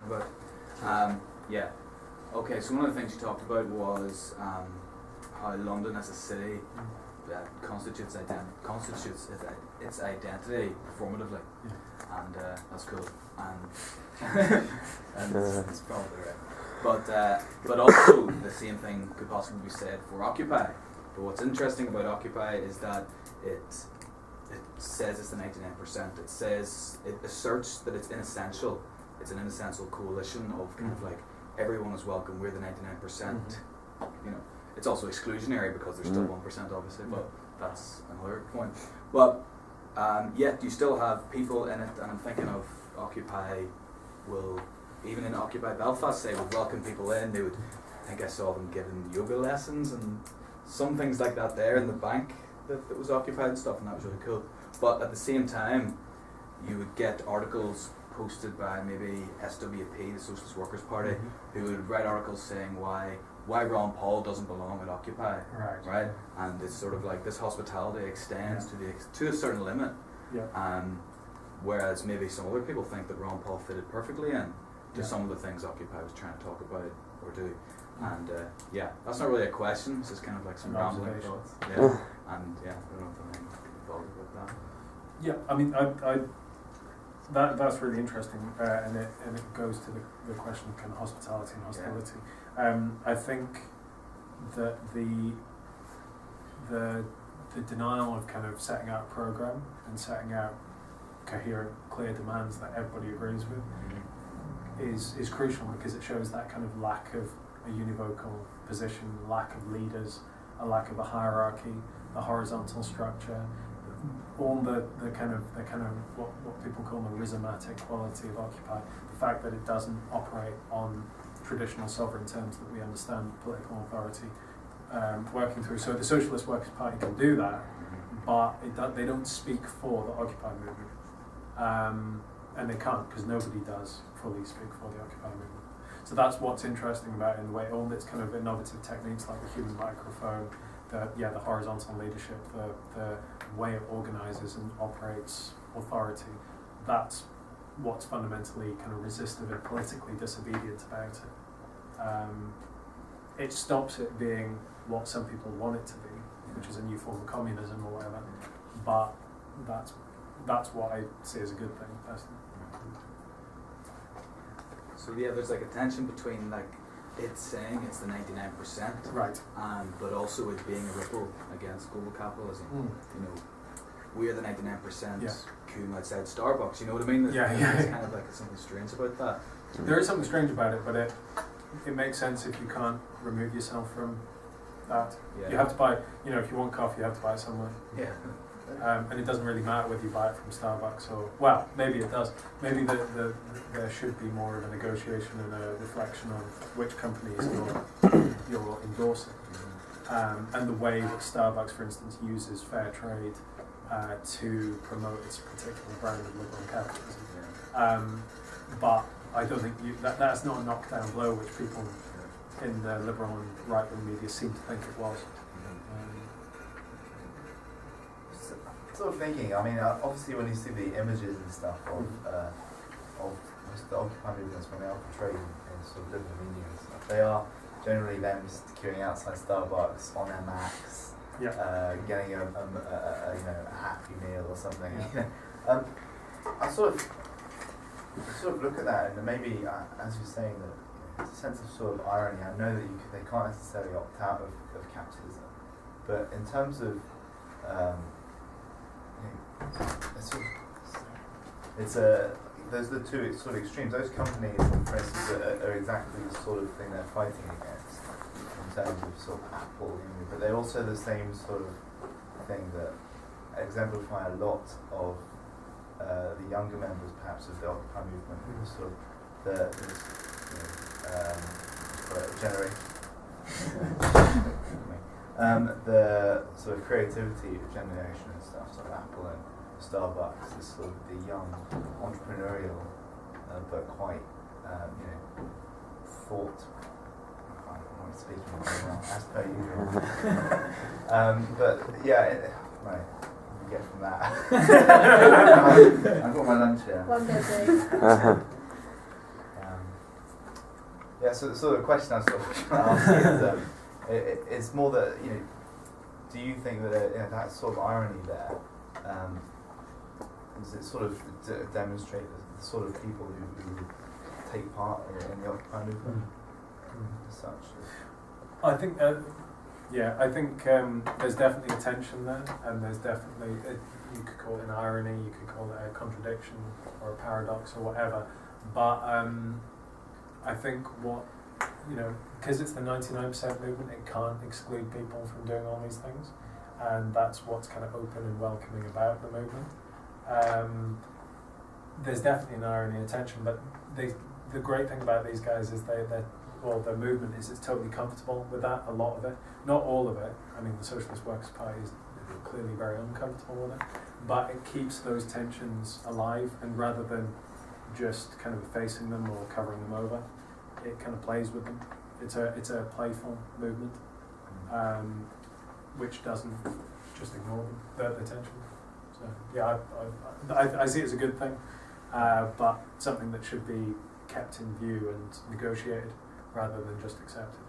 But yeah. Okay, so one of the things you talked about was how London as a city constitutes its identity performatively, and that's cool. And it's probably right. But also the same thing could possibly be said for Occupy. But what's interesting about Occupy is that it says it's the 99%. It says, it asserts that it's inessential. It's an inessential coalition of kind of like everyone is welcome. We're the 99%. You know, it's also exclusionary because there's still 1% obviously, but that's another point. But yet you still have people in it, and I'm thinking of Occupy will, even in Occupy Belfast, say would welcome people in. They would, I think I saw them giving yoga lessons and some things like that there in the bank that was occupied and stuff, and that was really cool. But at the same time, you would get articles posted by maybe SWP, the Socialist Workers' Party, who would write articles saying why Ron Paul doesn't belong at Occupy, right? And it's sort of like this hospitality extends to a certain limit, whereas maybe some other people think that Ron Paul fitted perfectly in to some of the things Occupy was trying to talk about or do. And that's not really a question, it's just kind of like some rambling thoughts. And I don't know if I'm involved about that. Yeah, I mean, that's really interesting, and it goes to the question of kind of hospitality and hostility. I think that the denial of kind of setting out a program and setting out coherent, clear demands that everybody agrees with is crucial, because it shows that kind of lack of a univocal position, lack of leaders, a lack of a hierarchy, the horizontal structure, all the kind of what people call the rhizomatic quality of Occupy, the fact that it doesn't operate on traditional sovereign terms that we understand political authority working through. So the Socialist Workers' Party can do that, but they don't speak for the Occupy movement, and they can't, because nobody does fully speak for the Occupy movement. So that's what's interesting about it, in the way all its kind of innovative techniques like the human microphone, the horizontal leadership, the way it organises and operates authority, that's what's fundamentally kind of resistive and politically disobedient about it. It stops it being what some people want it to be, which is a new form of communism or whatever, but that's what I see as a good thing, personally. So there's like a tension between like it saying it's the 99%, right, but also it being a ripple against global capitalism. You know, we're the 99% queuing outside Starbucks. You know what I mean? There's kind of like something strange about that. There is something strange about it, but it makes sense if you can't remove yourself from that. You have to buy. You know, if you want coffee, you have to buy it somewhere. And it doesn't really matter whether you buy it from Starbucks or, well, maybe it does. Maybe there should be more of a negotiation and a reflection on which companies you're endorsing. And the way that Starbucks, for instance, uses fair trade to promote its particular brand of liberal capitalism. But I don't think that's not a knockdown blow, which people in the liberal and right-wing media seem to think it was. Sort of thinking, I mean, obviously when you see the images and stuff of most of the Occupy movements, when they are portrayed in sort of different media and stuff, they are generally them just queuing outside Starbucks on their Macs, getting a Happy Meal or something. I sort of look at that, and maybe as you're saying that there's a sense of sort of irony. I know that they can't necessarily opt out of capitalism, but in terms of those are the two sort of extremes. Those companies, for instance, are exactly the sort of thing they're fighting against in terms of sort of Apple, but they're also the same sort of thing that exemplify a lot of the younger members, perhaps, of the Occupy movement, who sort of the sort of creativity generation and stuff, sort of Apple and Starbucks is sort of the young entrepreneurial, but quite thought. I'm not speaking very well, as per usual. But yeah, right. You get from that. I've got my lunch here. One good thing. Yeah, so the question I was sort of trying to ask is, it's more that, do you think that that sort of irony there, does it sort of demonstrate the sort of people who take part in the Occupy movement as such? I think, there's definitely a tension there, and there's definitely, you could call it an irony, you could call it a contradiction or a paradox or whatever, but I think because it's the 99% movement, it can't exclude people from doing all these things, and that's what's kind of open and welcoming about the movement. There's definitely an irony and tension, but the great thing about these guys is their movement is it's totally comfortable with that, a lot of it. Not all of it. I mean, the Socialist Workers' Party is clearly very uncomfortable with it, but it keeps those tensions alive, and rather than just kind of effacing them or covering them over, it kind of plays with them. It's a playful movement, which doesn't just ignore them, the tension. So yeah, I see it as a good thing, but something that should be kept in view and negotiated rather than just accepted.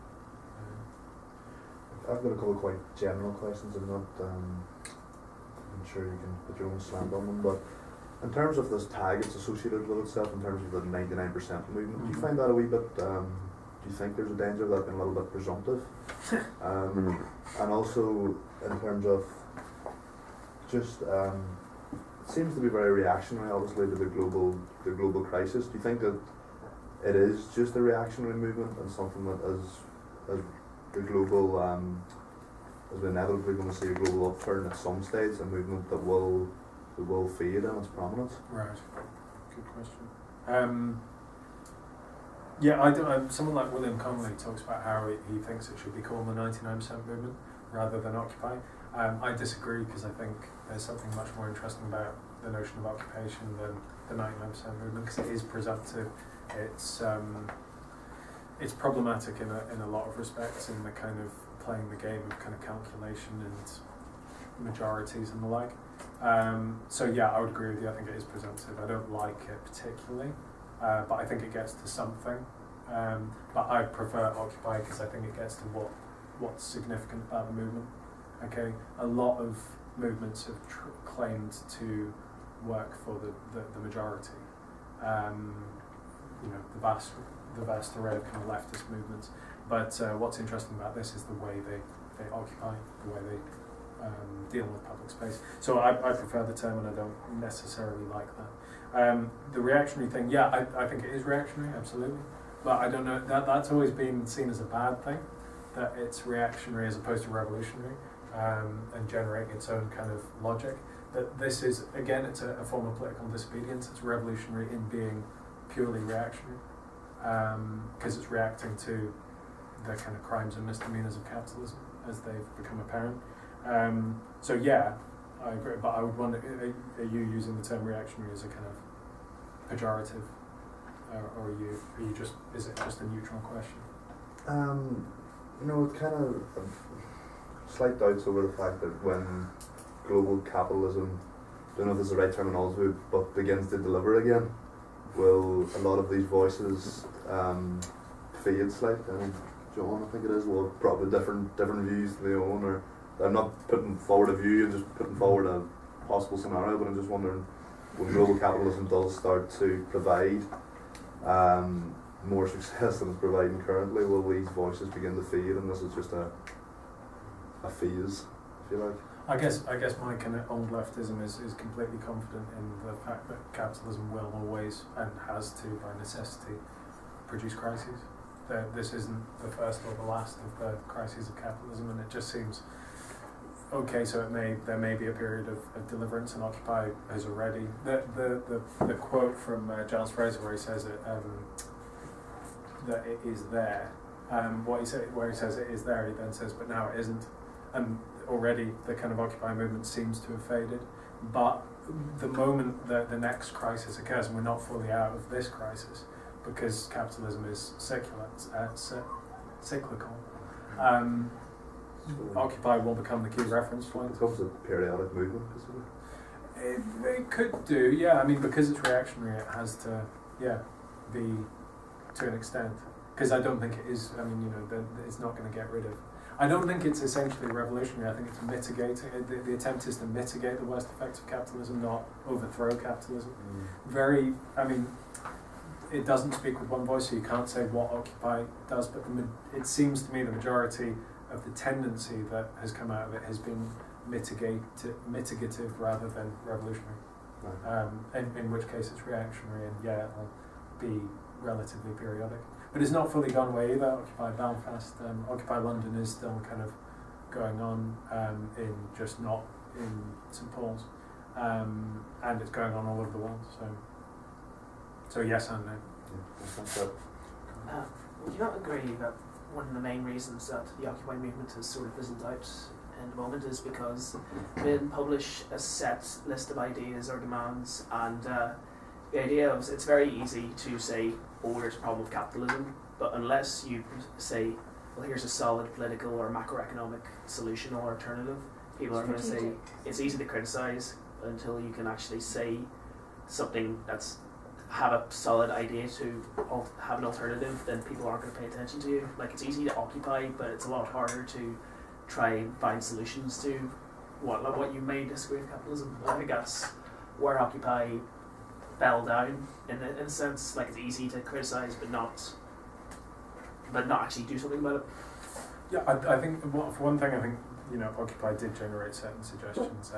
I've got a couple of quite general questions. I'm sure you can put your own slant on them, but in terms of this tag it's associated with itself, in terms of the 99% movement, do you find that a wee bit, do you think there's a danger of that being a little bit presumptive? And also in terms of just, it seems to be very reactionary obviously to the global crisis. Do you think that it is just a reactionary movement and something that as the global, as we're inevitably going to see a global upturn at some stage, a movement that will fade in its prominence? Right. Good question. Someone like William Connolly talks about how he thinks it should be called the 99% movement rather than Occupy. I disagree, because I think there's something much more interesting about the notion of occupation than the 99% movement, because it is presumptive. It's problematic in a lot of respects, in the kind of playing the game of kind of calculation and majorities and the like. So yeah, I would agree with you. I think it is presumptive. I don't like it particularly, but I think it gets to something. But I prefer Occupy because I think it gets to what's significant about the movement. Okay, a lot of movements have claimed to work for the majority. The vast array of kind of leftist movements. But what's interesting about this is the way they occupy, the way they deal with public space. So I prefer the term, and I don't necessarily like that. The reactionary thing, yeah, I think it is reactionary, absolutely. But I don't know, that's always been seen as a bad thing, that it's reactionary as opposed to revolutionary, and generating its own kind of logic. That this is, again, it's a form of political disobedience. It's revolutionary in being purely reactionary, because it's reacting to the kind of crimes and misdemeanors of capitalism as they've become apparent. So yeah, I agree, but I would wonder, are you using the term reactionary as a kind of pejorative, or are you just, is it just a neutral question? It kind of slight doubts over the fact that when global capitalism, I don't know if this is the right terminology, but begins to deliver again, will a lot of these voices fade slightly? John, I think it is, will have probably different views than they own, or I'm not putting forward a view, I'm just putting forward a possible scenario, but I'm just wondering, when global capitalism does start to provide more success than it's providing currently, will these voices begin to fade, and this is just a phase, if you like? I guess my kind of old leftism is completely confident in the fact that capitalism will always, and has to by necessity, produce crises. That this isn't the first or the last of the crises of capitalism, and it just seems okay. So there may be a period of deliverance, and Occupy has already. The quote from Giles Fraser where he says it, that it is there. Where he says it is there, he then says, but now it isn't, and already the kind of Occupy movement seems to have faded. But the moment that the next crisis occurs, and we're not fully out of this crisis, because capitalism is cyclical, Occupy will become the key reference point. It becomes a periodic movement, isn't it? It could do, yeah. I mean, because it's reactionary, it has to, be to an extent. because I don't think it is. I mean, it's not going to get rid of. I don't think it's essentially revolutionary. I think it's mitigating. The attempt is to mitigate the worst effects of capitalism, not overthrow capitalism. It doesn't speak with one voice, so you can't say what Occupy does, but it seems to me the majority of the tendency that has come out of it has been mitigative rather than revolutionary. Right. In which case it's reactionary, and it'll be relatively periodic. But it's not fully gone away either. Occupy Belfast, Occupy London is still kind of going on, just not in St Paul's, and it's going on all over the world. So yes and no. Would you not agree that one of the main reasons that the Occupy movement has sort of fizzled out in the moment is because they didn't publish a set list of ideas or demands, and the idea of it's very easy to say, oh, there's a problem with capitalism, but unless you say, well, here's a solid political or macroeconomic solution or alternative, people are going to say it's easy to criticise until you can actually say something that's have a solid idea to have an alternative, then people aren't going to pay attention to you. Like, it's easy to occupy, but it's a lot harder to try and find solutions to what you may disagree with capitalism. I think that's where Occupy fell down in a sense. Like, it's easy to criticise, but not actually do something about it. Yeah, I think for one thing, I think Occupy did generate certain suggestions.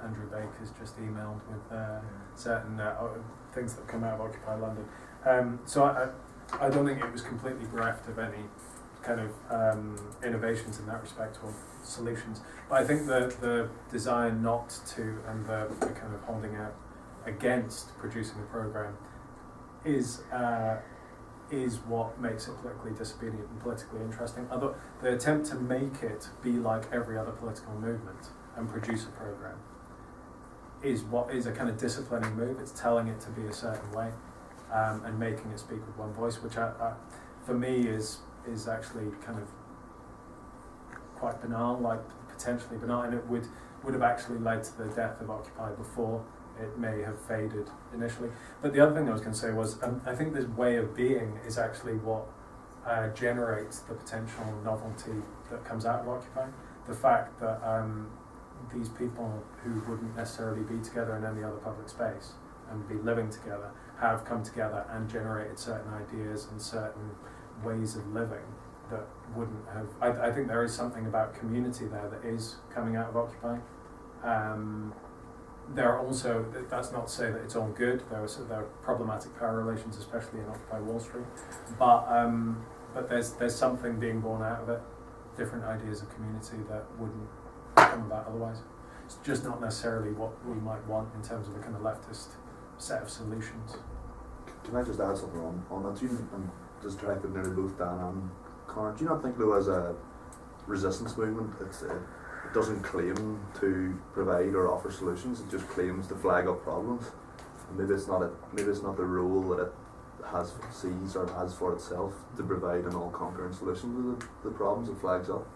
Andrew Baker's just emailed with certain things that have come out of Occupy London. So I don't think it was completely bereft of any kind of innovations in that respect or solutions. But I think the desire not to and the kind of holding out against producing a programme is what makes it politically disobedient and politically interesting. Although the attempt to make it be like every other political movement and produce a programme is what is a kind of disciplining move. It's telling it to be a certain way, and making it speak with one voice, which for me is actually kind of quite banal, like potentially banal, and it would have actually led to the death of Occupy before it may have faded initially. But the other thing I was going to say was, I think this way of being is actually what generates the potential novelty that comes out of Occupy. The fact that these people who wouldn't necessarily be together in any other public space and be living together have come together and generated certain ideas and certain ways of living that wouldn't have. I think there is something about community there that is coming out of Occupy. There are also, that's not to say that it's all good. There are problematic power relations, especially in Occupy Wall Street. But there's something being born out of it, different ideas of community that wouldn't come about otherwise. It's just not necessarily what we might want in terms of a kind of leftist set of solutions. Can I just add something on that? I'm just directed nearly both Dan and Connor. Do you not think, though, as a resistance movement, it doesn't claim to provide or offer solutions? It just claims to flag up problems. And maybe it's not the role that it sees or has for itself to provide an all-conquering solution to the problems it flags up.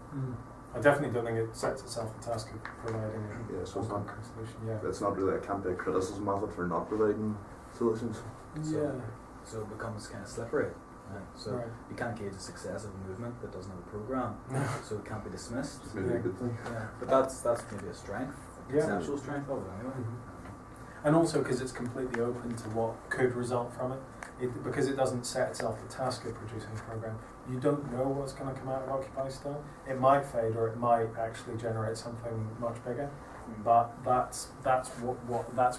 I definitely don't think it sets itself the task of providing a so it's not solution. Yeah, it's not really. I can't take criticism of it for not providing solutions. So it becomes kind of slippery. Right? So you can't gauge the success of a movement that doesn't have a programme, so it can't be dismissed. It's maybe a good thing. Yeah, but that's maybe a strength, conceptual strength of it anyway. And also because it's completely open to what could result from it. Because it doesn't set itself the task of producing a programme. You don't know what's going to come out of Occupy still. It might fade, or it might actually generate something much bigger. But that's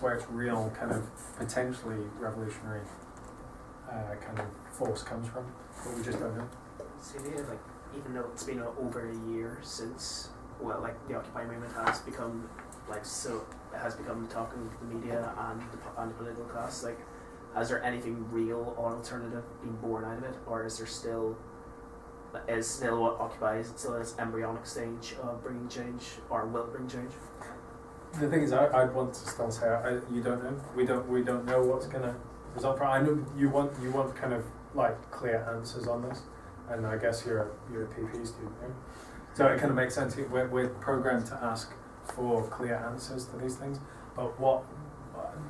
where its real kind of potentially revolutionary kind of force comes from. But we just don't know. So the idea, like, even though it's been over a year since, well, like, the Occupy movement has become it has become the talk of the media and the political class. Like, has there anything real or alternative been born out of it, or is still what occupies still its embryonic stage of bringing change, or will it bring change? The thing is, I'd want to still say you don't know. We don't know what's going to result from. I know you want kind of like clear answers on this, and I guess you're a PP student, right? So it kind of makes sense. We're programmed to ask for clear answers to these things, but what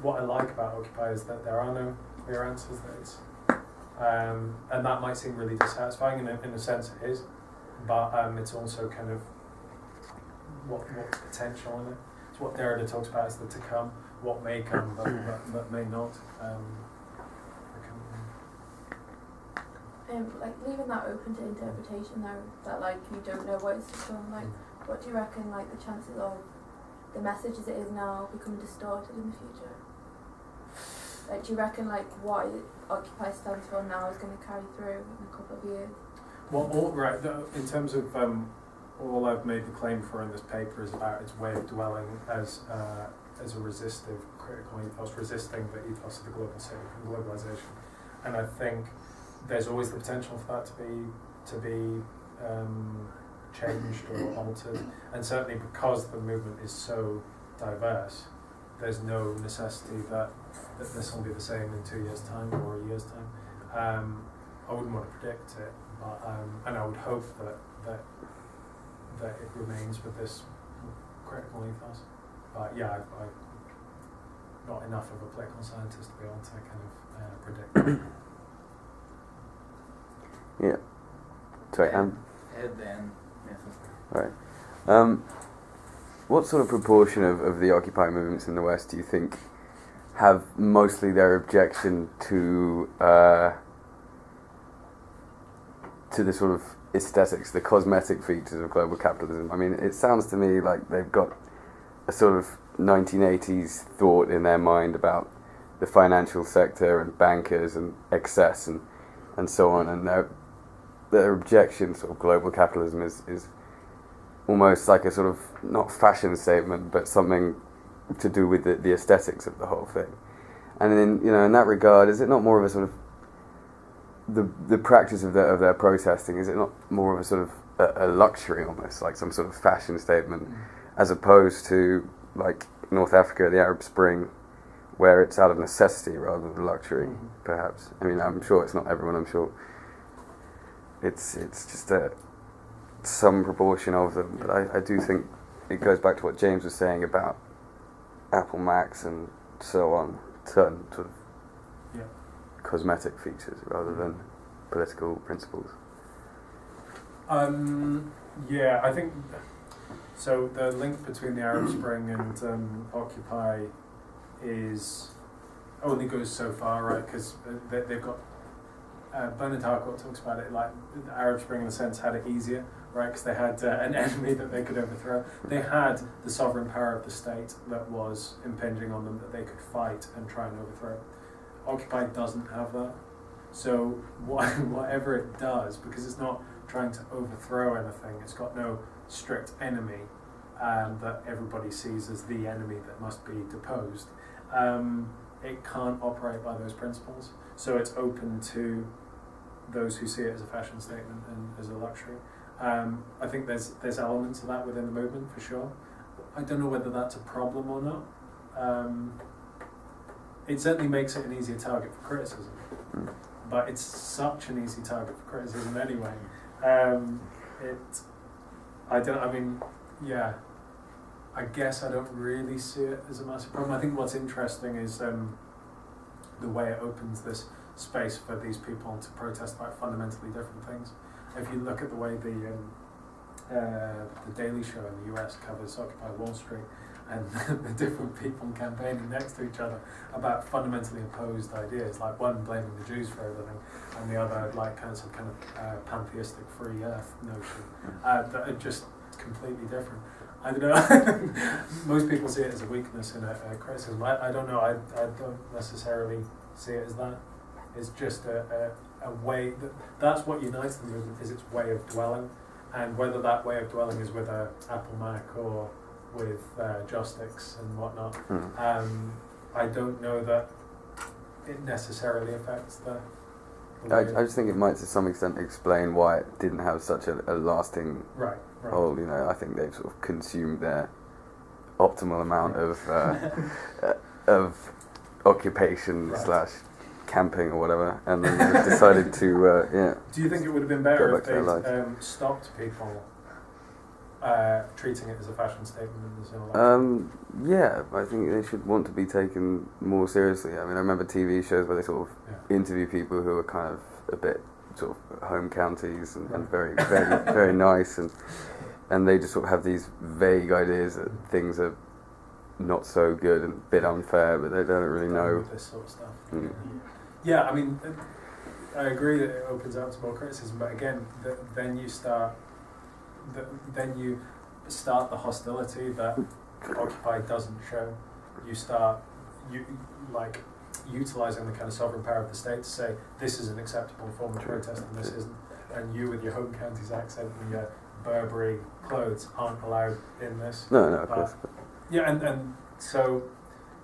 I like about Occupy is that there are no clear answers. That And that might seem really dissatisfying, in a sense it is, but it's also kind of what's potential in it. It's what Derrida talks about as the to come, what may come but may not. Like leaving that open to interpretation now, that like you don't know what it's to come, like what do you reckon like the chances of the message as it is now become distorted in the future? Like do you reckon like what Occupy stands for now is going to carry through in a couple of years? Well, in terms of all I've made the claim for in this paper is about its way of dwelling as a resistive critical ethos, resisting the ethos of the global city and globalisation. And I think there's always the potential for that to be changed or altered, and certainly because the movement is so diverse, there's no necessity that this will be the same in 2 years' time or a year's time. I wouldn't want to predict it, but and I would hope that it remains with this critical ethos. But yeah, I'm not enough of a political scientist to be able to kind of predict. Yeah. Sorry, Ed then. Right. What sort of proportion of the Occupy movements in the West do you think have mostly their objection to the sort of aesthetics, the cosmetic features of global capitalism? I mean, it sounds to me like they've got a sort of 1980s thought in their mind about the financial sector and bankers and excess and so on, and their objection to sort of global capitalism is almost like a sort of not fashion statement, but something to do with the aesthetics of the whole thing. And then, in that regard, is it not more of a sort of the practice of their protesting? Is it not more of a sort of a luxury, almost like some sort of fashion statement, as opposed to like North Africa, the Arab Spring, where it's out of necessity rather than luxury, perhaps? I mean, I'm sure it's not everyone. I'm sure it's just some proportion of them. But I do think it goes back to what James was saying about Apple Macs and so on, certain sort of cosmetic features rather than political principles. Yeah, I think so. The link between the Arab Spring and Occupy only goes so far, right? Because they've got Bernard Harcourt talks about it like the Arab Spring, in a sense, had it easier, right? Because they had an enemy that they could overthrow. They had the sovereign power of the state that was impinging on them that they could fight and try and overthrow. Occupy doesn't have that. So whatever it does, because it's not trying to overthrow anything, it's got no strict enemy that everybody sees as the enemy that must be deposed. It can't operate by those principles. So it's open to those who see it as a fashion statement and as a luxury. I think there's elements of that within the movement, for sure. I don't know whether that's a problem or not. It certainly makes it an easier target for criticism, but it's such an easy target for criticism anyway. I guess I don't really see it as a massive problem. I think what's interesting is the way it opens this space for these people to protest about fundamentally different things. If you look at the way the Daily Show in the US covers Occupy Wall Street, and the different people campaigning next to each other about fundamentally opposed ideas, like one blaming the Jews for everything, and the other like kind of pantheistic free earth notion that are just completely different. I don't know. Most people see it as a weakness in a criticism. I don't know. I don't necessarily see it as that. It's just a way that's what unites the movement, is its way of dwelling, and whether that way of dwelling is with a Apple Mac or with joysticks and whatnot. I don't know that it necessarily affects the I just think it might to some extent explain why it didn't have such a lasting hold. I think they've sort of consumed their optimal amount of occupation / camping or whatever, and then they've decided to Do you think it would have been better if they stopped people treating it as a fashion statement in this election? Yeah, I think they should want to be taken more seriously. I mean, I remember TV shows where they sort of interview people who are kind of a bit sort of home counties and very, very, very nice, and they just sort of have these vague ideas that things are not so good and a bit unfair, but they don't really know. This sort of stuff. Mm. Yeah, I mean, I agree that it opens up to more criticism, but again, then you start the hostility that Occupy doesn't show. You start utilising the kind of sovereign power of the state to say this is an acceptable form of protest and this isn't, and you with your home county's accent and your Burberry clothes aren't allowed in this. No, of course. Yeah, and so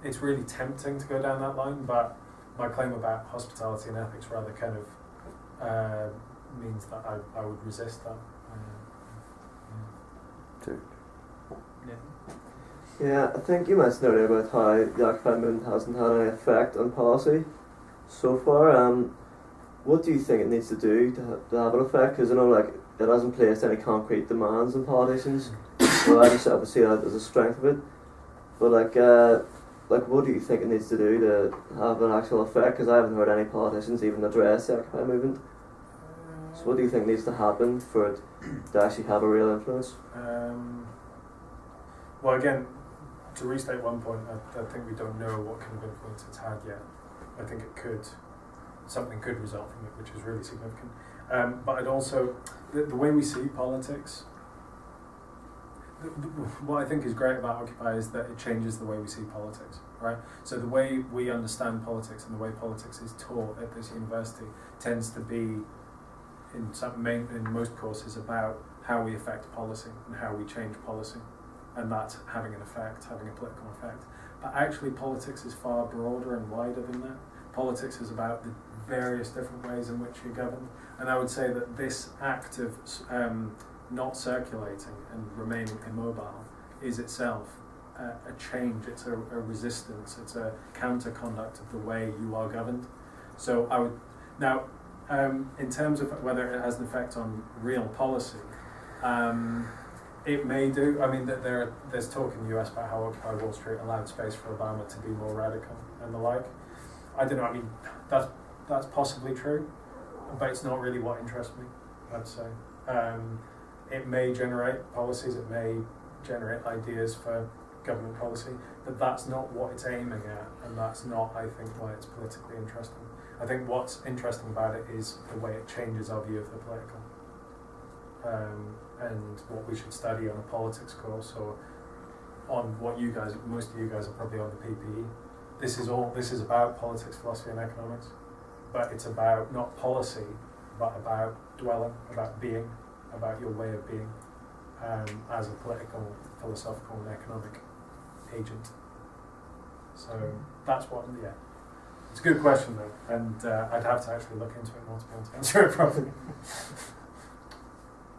it's really tempting to go down that line, but my claim about hospitality and ethics rather kind of means that I would resist that. Yeah, I think you mentioned earlier about how the Occupy movement hasn't had any effect on policy so far. What do you think it needs to do to have an effect? Because I know it hasn't placed any concrete demands on politicians. Well, I just obviously see that as a strength of it. But what do you think it needs to do to have an actual effect? Because I haven't heard any politicians even address the Occupy movement. So what do you think needs to happen for it to actually have a real influence? Well, again, to restate one point, I think we don't know what kind of influence it's had yet. I think something could result from it, which is really significant. But I'd also, the way we see politics, what I think is great about Occupy is that it changes the way we see politics, right? So the way we understand politics and the way politics is taught at this university tends to be, in most courses, about how we affect policy and how we change policy, and that's having an effect, having a political effect. But actually politics is far broader and wider than that. Politics is about the various different ways in which you're governed, and I would say that this act of not circulating and remaining immobile is itself a change, it's a resistance, it's a counter-conduct of the way you are governed. So I would, now, in terms of whether it has an effect on real policy, it may do. I mean, there's talk in the US about how Occupy Wall Street allowed space for Obama to be more radical and the like. I don't know, I mean, that's possibly true, but it's not really what interests me, I'd say. It may generate policies, it may generate ideas for government policy, but that's not what it's aiming at, and that's not, I think, why it's politically interesting. I think what's interesting about it is the way it changes our view of the political, and what we should study on a politics course, or on what most of you guys are probably on the PPE. This is about politics, philosophy and economics, but it's about not policy, but about dwelling, about being, about your way of being as a political, philosophical and economic agent. So that's what, it's a good question though, and I'd have to actually look into it more to be able to answer it properly.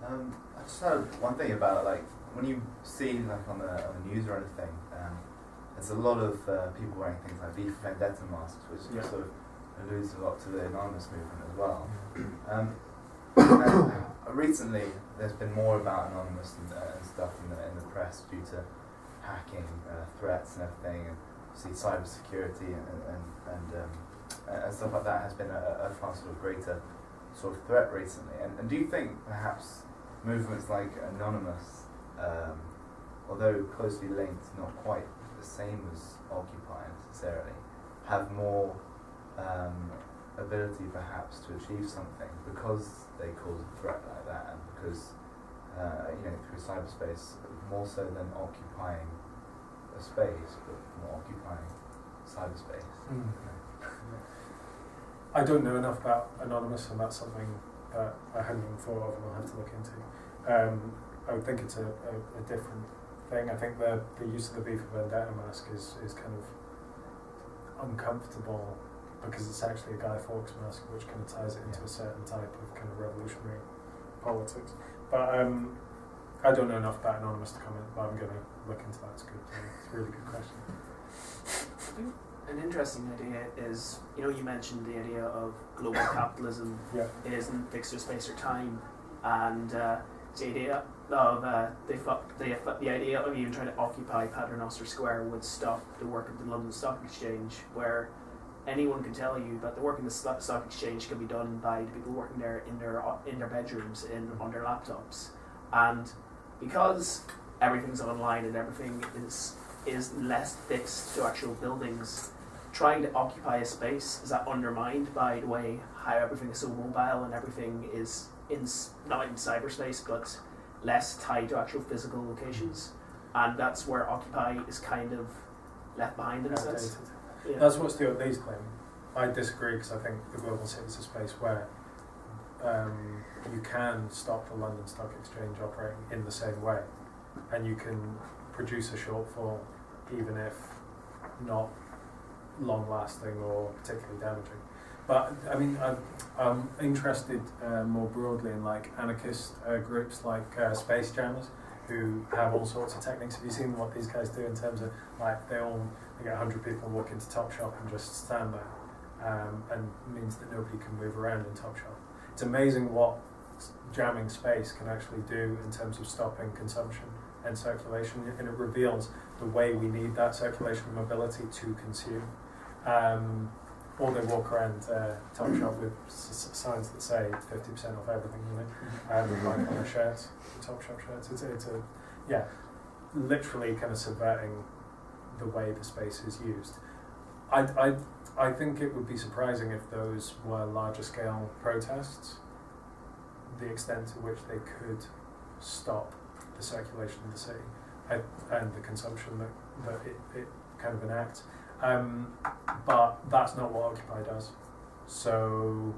I just had one thing about when you see on the news or anything, there's a lot of people wearing things like V for Vendetta masks, which sort of alludes a lot to the anonymous movement as well. Recently, there's been more about anonymous and stuff in the press due to hacking threats and everything, and see cybersecurity and stuff like that has been a far sort of greater sort of threat recently. And do you think perhaps movements like anonymous, although closely linked, not quite the same as Occupy necessarily, have more ability perhaps to achieve something because they cause a threat like that, and because through cyberspace, more so than occupying a space, but more occupying cyberspace? I don't know enough about Anonymous, and that's something that I hadn't even thought of and I'll have to look into. I would think it's a different thing. I think the use of the V for Vendetta mask is kind of uncomfortable because it's actually a Guy Fawkes mask, which kind of ties it into a certain type of kind of revolutionary politics. But I don't know enough about Anonymous to comment, but I'm going to look into that. It's good. It's a really good question. An interesting idea is, you mentioned the idea of global capitalism isn't fixed or space or time, and the idea the idea of even trying to occupy Paternoster Square would stop the work of the London Stock Exchange, where anyone can tell you that the work in the stock exchange can be done by the people working there in their bedrooms on their laptops, and because everything's online and everything is less fixed to actual buildings, trying to occupy a space is that undermined by the way how everything is so mobile and everything is not in cyberspace but less tied to actual physical locations, and that's where Occupy is kind of left behind in a sense. Yeah. That's what Stuart Lee's claiming. I disagree because I think the global city is a space where you can stop the London Stock Exchange operating in the same way, and you can produce a shortfall even if not long-lasting or particularly damaging. But I mean, I'm interested more broadly in like anarchist groups like Space Jammers, who have all sorts of techniques. Have you seen what these guys do in terms of like they get 100 people walk into Topshop and just stand there, and means that nobody can move around in Topshop. It's amazing what jamming space can actually do in terms of stopping consumption and circulation, and it reveals the way we need that circulation and mobility to consume. Or they walk around Topshop with signs that say 50% off everything, you know, like on their shirts, Topshop shirts. It's literally kind of subverting the way the space is used. I think it would be surprising if those were larger scale protests, the extent to which they could stop the circulation of the city and the consumption that it kind of enacts. But that's not what Occupy does. So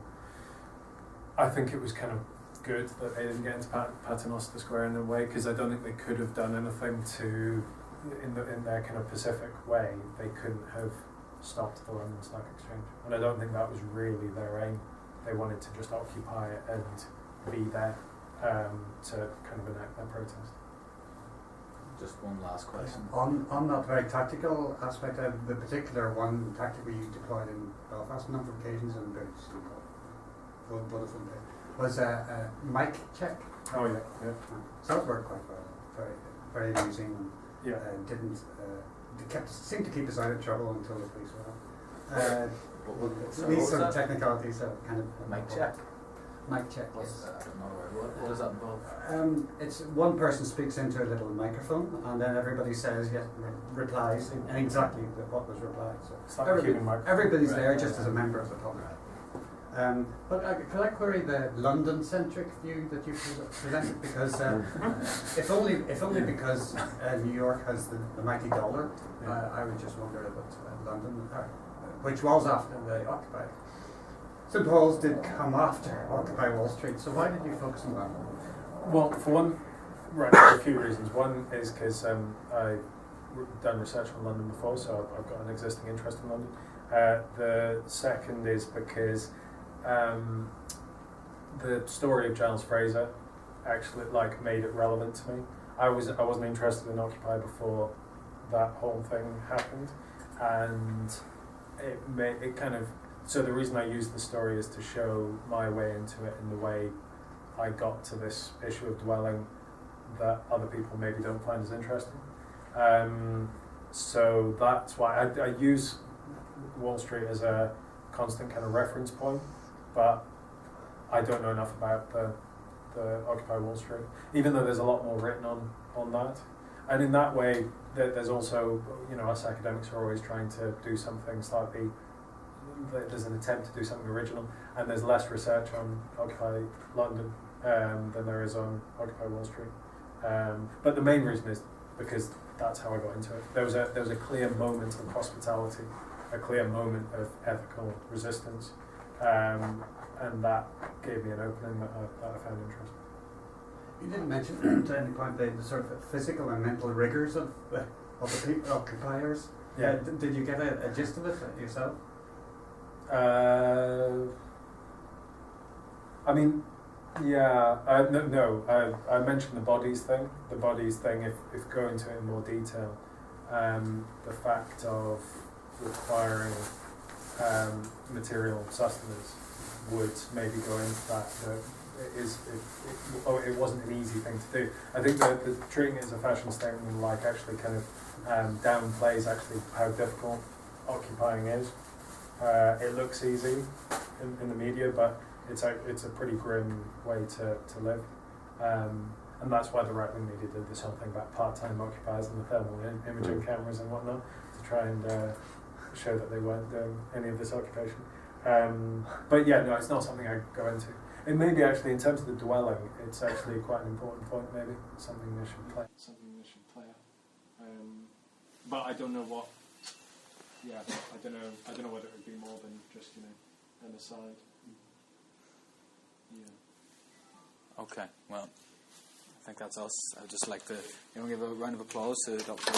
I think it was kind of good that they didn't get into Paternoster Square in a way, because I don't think they could have done anything to, in their kind of Pacific way, they couldn't have stopped the London Stock Exchange. And I don't think that was really their aim. They wanted to just occupy it and be there to kind of enact their protest. Just one last question. On that very tactical aspect, the particular one tactic we deployed in Belfast a number of occasions and was a mic check. Oh yeah, yeah. So it worked quite well. Very, very amusing. Yeah. Seemed to keep us out of trouble until the police were out. What These sort of was that? technicalities are kind of Mic check. Mic check. What's Yes. that? I don't know what does that involve? It's one person speaks into a little microphone, and then everybody says yes, replies, and exactly what was replied. So It's like a human microphone. everybody's Right, there right, just right. as a member of the public. But could I query the London-centric view that you presented? Because if only because New York has the mighty dollar, I would just wonder about London, which was after the Occupy. St Paul's did come after Occupy Wall Street, so why did you focus on that? Well, for one, right, there are a few reasons. One is because I've done research on London before, so I've got an existing interest in London. The second is because the story of Giles Fraser actually made it relevant to me. I wasn't interested in Occupy before that whole thing happened, and it kind of. So the reason I use the story is to show my way into it and the way I got to this issue of dwelling that other people maybe don't find as interesting. So that's why I use Wall Street as a constant kind of reference point, but I don't know enough about the Occupy Wall Street, even though there's a lot more written on that. And in that way, there's also, us academics are always trying to do something slightly. There's an attempt to do something original, and there's less research on Occupy London than there is on Occupy Wall Street. But the main reason is because that's how I got into it. There was a clear moment of hospitality, a clear moment of ethical resistance, and that gave me an opening that I found interesting. You didn't mention at any point the sort of physical and mental rigors of the occupiers. Yeah. Did you get a gist of it yourself? I mean, yeah. No. I mentioned the bodies thing. The bodies thing. If go into it in more detail, the fact of requiring material sustenance would maybe go into that. it wasn't an easy thing to do. I think that the treating it as a fashion statement like actually kind of downplays actually how difficult occupying is. It looks easy in the media, but it's a pretty grim way to live. And that's why the right-wing media did this whole thing about part-time occupiers and the thermal imaging cameras and whatnot, to try and show that they weren't doing any of this occupation. But yeah, no, it's not something I go into. And maybe actually, in terms of the dwelling, it's actually quite an important point. Maybe something they should play. But I don't know what. Yeah, I don't know whether it would be more than just an aside. Yeah. Okay. Well, I think that's us. I'd just like to give a round of applause to Dr.